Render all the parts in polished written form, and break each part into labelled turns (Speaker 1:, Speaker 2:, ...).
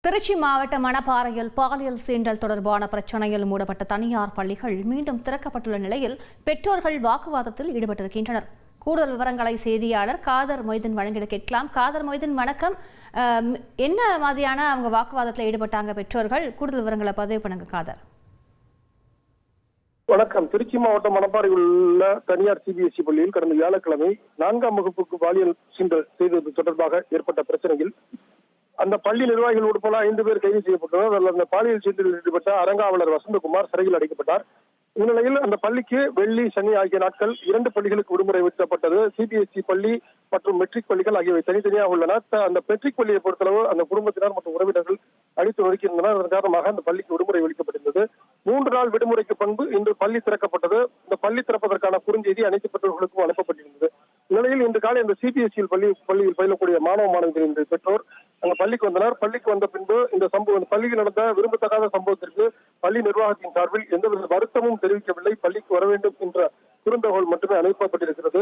Speaker 1: திருச்சி மாவட்ட மணப்பாறையில் பாலியல் சீண்டல் தொடர்பான பிரச்சனையில் மூடப்பட்ட தனியார் பள்ளிகள் மீண்டும் திறக்கப்பட்டுள்ள நிலையில் பெற்றோர்கள் வாக்குவாதத்தில் ஈடுபட்டிருக்கின்றனர். கூடுதல் விவரங்களை செய்தியாளர் காதர் மொய்தீன் வழங்கிட கேட்கலாம். காதர் மொய்தீன், வணக்கம். என்ன மாதிரியான அவங்க வாக்குவாதத்தில் ஈடுபட்டாங்க பெற்றோர்கள்? கூடுதல் விவரங்களை பதிவு பண்ணுங்க காதர்.
Speaker 2: வணக்கம். திருச்சி மாவட்டம் மணப்பாறையில் உள்ள தனியார் சிபிஎஸ்இ பள்ளியில் கடந்த வியாழக்கிழமை 4ஆம் வகுப்புக்கு பாலியல் சீண்டல் செய்தது தொடர்பாக ஏற்பட்ட பிரச்சனையில் அந்த பள்ளி நிர்வாகிகள் உட்பட 5 பேர் கைது செய்யப்பட்டனர். அதில் அந்த பாலியல் சீண்டலில் ஈடுபட்ட அரங்காவலர் வசந்தகுமார் சிறையில் அடைக்கப்பட்டார். இந்நிலையில் அந்த பள்ளிக்கு வெள்ளி, சனி ஆகிய நாட்கள் 2 பள்ளிகளுக்கு விடுமுறை விதிக்கப்பட்டது. சிபிஎஸ்இ பள்ளி மற்றும் மெட்ரிக் பள்ளிகள் ஆகியவை தனித்தனியாக உள்ளன. அந்த மெட்ரிக் பள்ளியை பொறுத்தளவு அந்த குடும்பத்தினர் மற்றும் உறவினர்கள் அடித்து ஒதுக்கியிருந்தனர். அதன் காரணமாக அந்த பள்ளிக்கு விடுமுறை அளிக்கப்பட்டிருந்தது. 3 நாள் விடுமுறைக்கு பின்பு இன்று பள்ளி திறக்கப்பட்டது. இந்த பள்ளி திறப்பதற்கான குறுஞ்செய்தி அனைத்து பெற்றோர்களுக்கும் அனுப்பப்பட்டிருந்தது. இந்நிலையில் இன்று காலை இந்த சிபிஎஸ்இ பள்ளியில் பயிலக்கூடிய மாணவ மாணவிகளின் பெற்றோர் அங்க பள்ளிக்கு வந்தனர். பள்ளிக்கு வந்த பின்பு இந்த பள்ளியில் நடந்த விரும்பத்தகாத சம்பவத்திற்கு பள்ளி நிர்வாகத்தின் சார்பில் எந்தவித வருத்தமும் தெரிவிக்கவில்லை. பள்ளிக்கு வர வேண்டும் என்ற குறுந்தகவல் மட்டுமே அனுப்பப்பட்டிருக்கிறது.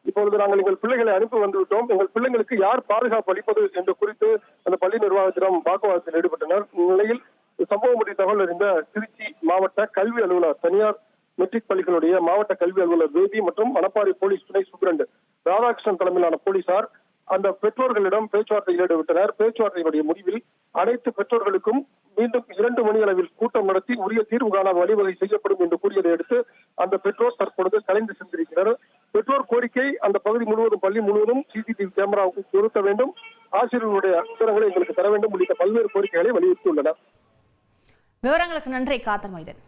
Speaker 2: இப்பொழுது நாங்கள் எங்கள் பிள்ளைகளை அனுப்பி வந்துவிட்டோம், எங்கள் பிள்ளைங்களுக்கு யார் பாதுகாப்பு அளிப்பது என்று குறித்து அந்த பள்ளி நிர்வாகத்திடம் வாக்குவாதத்தில் ஈடுபட்டனர். இந்நிலையில் சம்பவம் பற்றிய தகவல் அறிந்த திருச்சி மாவட்ட கல்வி அலுவலர், தனியார் மெட்ரிக் பள்ளிகளுடைய மாவட்ட கல்வி அலுவலர் பேபி மற்றும் மணப்பாறை போலீஸ் துணை சூப்பரண்ட் ராதாகிருஷ்ணன் தலைமையிலான போலீசார் அந்த பெற்றோர்களிடம் பேச்சுவார்த்தையில் ஈடுபட்டனர். பேச்சுவார்த்தையினுடைய முடிவில் அனைத்து பெற்றோர்களுக்கும் மீண்டும் 2 மணி அளவில் கூட்டம் நடத்தி உரிய தீர்வு காண வழிவகை செய்யப்படும் என்று கூறியதை அடுத்து அந்த பெற்றோர் தற்பொழுது கலைந்து சென்றிருக்கிறார். பெற்றோர் கோரிக்கை அந்த பகுதி முழுவதும், பள்ளி முழுவதும் சிசிடிவி கேமராவுக்கு பொருத்த வேண்டும், ஆசிரியர்களுடைய விவரங்களை எங்களுக்கு தர வேண்டும் உள்ளிட்ட பல்வேறு கோரிக்கைகளை வலியுறுத்தியுள்ளனர்.
Speaker 1: விவரங்களுக்கு நன்றி காதர் மொய்தீன்.